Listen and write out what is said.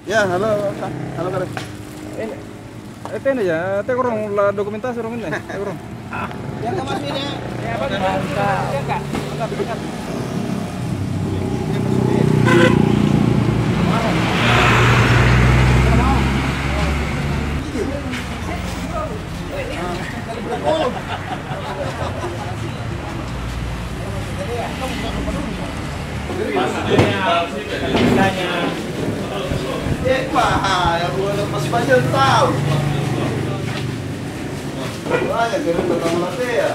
Ya, halo, halo Kak. Ini, ini ya, teh kurang lah dokumentasi orang ini, teh kurang. Yang ke Mas ini. Ya, apa? Enggak. Enggak. Masih banyak tahu. Banyak keren datang ya.